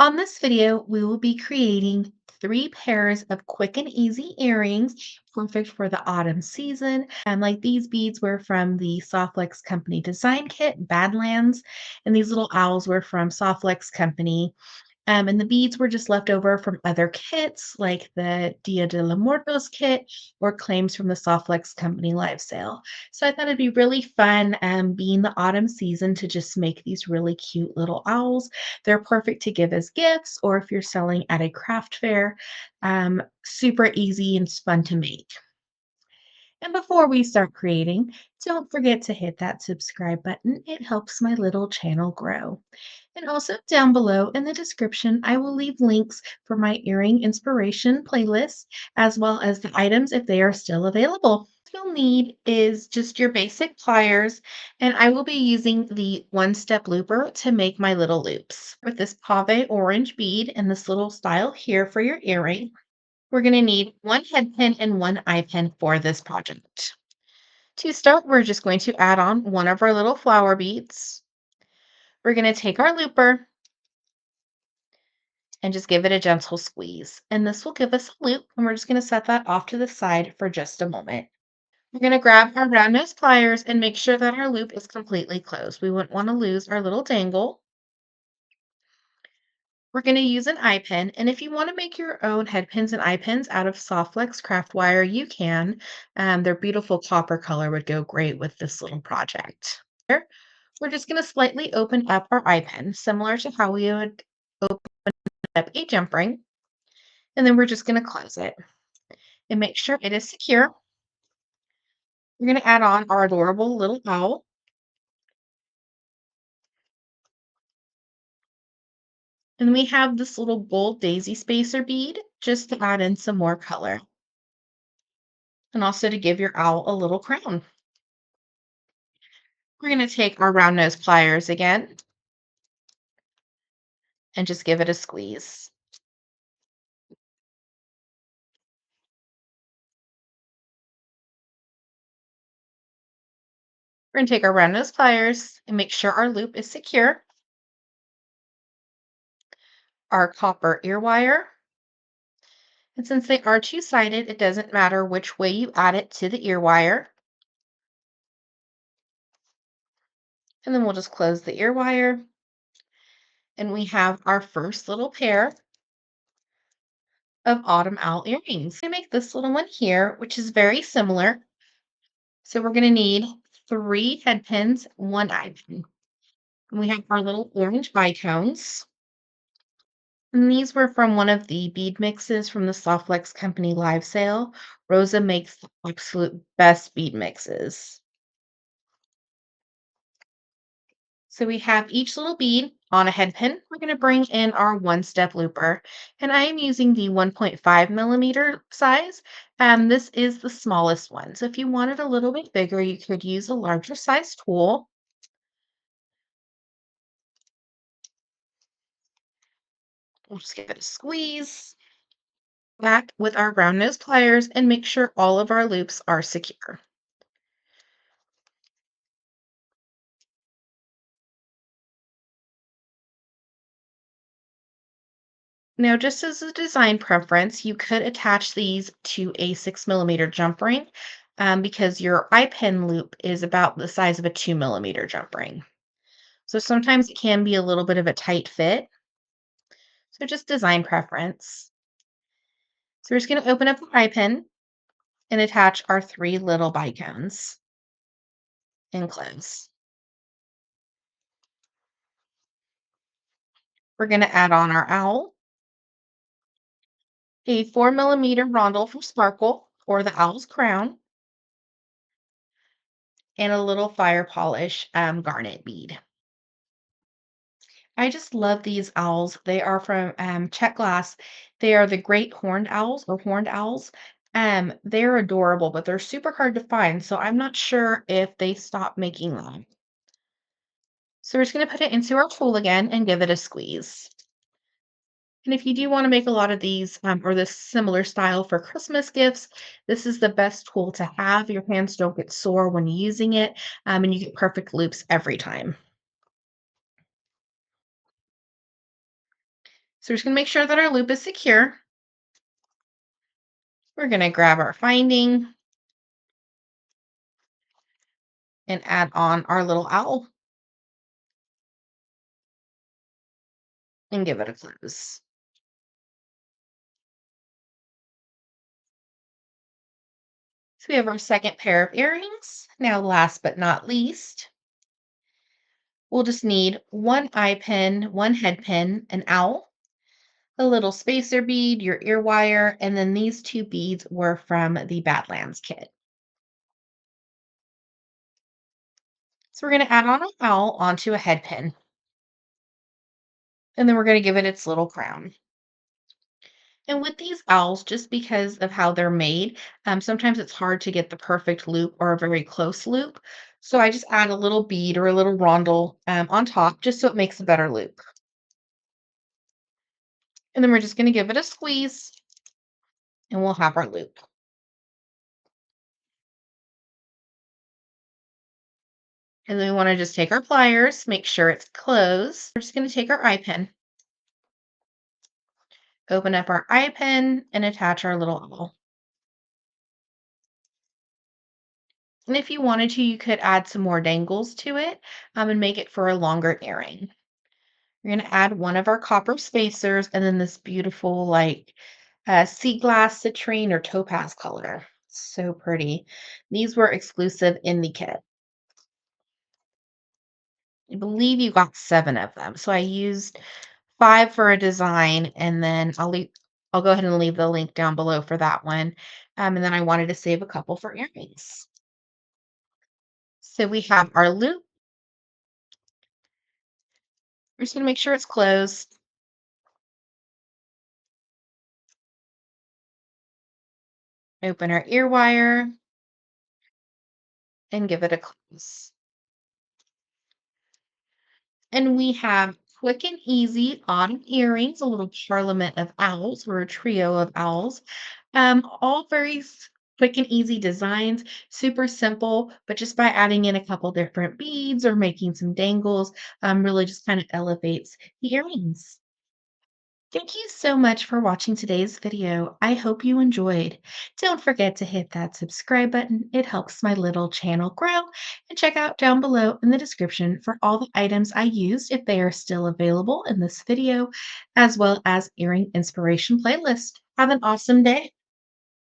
On this video, we will be creating 3 pairs of quick and easy earrings, perfect for the autumn season. And like these beads were from the Softlex Company design kit, Badlands, and these little owls were from Softlex Company. And the beads were just left over from other kits, like the Dia de la Muertos kit or claims from the Softlex Company live sale. So I thought it'd be really fun, being the autumn season, to just make these really cute little owls. They're perfect to give as gifts or if you're selling at a craft fair. Super easy and fun to make. And before we start creating, don't forget to hit that subscribe button. It helps my little channel grow. And also down below in the description, I will leave links for my earring inspiration playlist, as well as the items if they are still available. What you'll need is just your basic pliers, and I will be using the one-step looper to make my little loops. With this pave orange bead and this little style here for your earring, we're going to need one head pin and one eye pin for this project. To start, we're just going to add on one of our little flower beads. We're going to take our looper and just give it a gentle squeeze. And this will give us a loop, and we're just going to set that off to the side for just a moment. We're going to grab our round nose pliers and make sure that our loop is completely closed. We wouldn't want to lose our little dangle. We're going to use an eye pin, and if you want to make your own head pins and eye pins out of Softlex craft wire, you can. Their beautiful copper color would go great with this little project. Here, we're just going to slightly open up our eye pin, similar to how we would open up a jump ring, and then we're just going to close it and make sure it is secure. We're going to add on our adorable little owl. And we have this little gold daisy spacer bead just to add in some more color and also to give your owl a little crown. We're going to take our round nose pliers again and just give it a squeeze. We're going to take our round nose pliers and make sure our loop is secure. Our copper ear wire. And since they are two-sided, it doesn't matter which way you add it to the ear wire. And then we'll just close the ear wire. And we have our first little pair of autumn owl earrings. I make this little one here, which is very similar. So we're going to need 3 head pins, 1 eye pin. And we have our little orange eye cones. And these were from one of the bead mixes from the Softlex Company live sale. Rosa makes the absolute best bead mixes. So we have each little bead on a head pin. We're going to bring in our one-step looper, and I am using the 1.5 millimeter size. This is the smallest one. So if you wanted a little bit bigger, you could use a larger size tool. We'll just give it a squeeze back with our round nose pliers and make sure all of our loops are secure. Now, just as a design preference, you could attach these to a 6 millimeter jump ring, because your eye pin loop is about the size of a 2 millimeter jump ring. So sometimes it can be a little bit of a tight fit. So just design preference. So we're just going to open up the eye pin and attach our 3 little bicones and close. We're going to add on our owl, a 4 millimeter rondelle for sparkle or the owl's crown, and a little fire polish garnet bead. I just love these owls. They are from Czech Glass. They are the great horned owls or horned owls. They're adorable, but they're super hard to find. So I'm not sure if they stopped making them. So we're just going to put it into our tool again and give it a squeeze. And if you do want to make a lot of these or this similar style for Christmas gifts, this is the best tool to have. Your hands don't get sore when using it, and you get perfect loops every time. So we're just going to make sure that our loop is secure. We're going to grab our finding and add on our little owl and give it a close. So we have our second pair of earrings. Now, last but not least, we'll just need one eye pin, one head pin, an owl, a little spacer bead, your ear wire, and then these two beads were from the Badlands kit. So we're going to add on an owl onto a head pin, and then we're going to give it its little crown. And with these owls, just because of how they're made, sometimes it's hard to get the perfect loop or a very close loop. So I just add a little bead or a little rondel on top just so it makes a better loop. And then we're just going to give it a squeeze and we'll have our loop. And then we want to just take our pliers, make sure it's closed. We're just going to take our eye pin, open up our eye pin, and attach our little owl. And if you wanted to, you could add some more dangles to it and make it for a longer earring. We're going to add one of our copper spacers and then this beautiful like sea glass citrine or topaz color. So pretty. These were exclusive in the kit. I believe you got 7 of them. So I used 5 for a design and then I'll go ahead and leave the link down below for that one. And then I wanted to save a couple for earrings. So we have our loop. We're just going to make sure it's closed. Open our ear wire and give it a close. And we have quick and easy autumn earrings, a little parliament of owls or a trio of owls. All very quick and easy designs, super simple, but just by adding in a couple different beads or making some dangles, really just kind of elevates the earrings. Thank you so much for watching today's video. I hope you enjoyed. Don't forget to hit that subscribe button. It helps my little channel grow. And check out down below in the description for all the items I used if they are still available in this video, as well as earring inspiration playlist. Have an awesome day.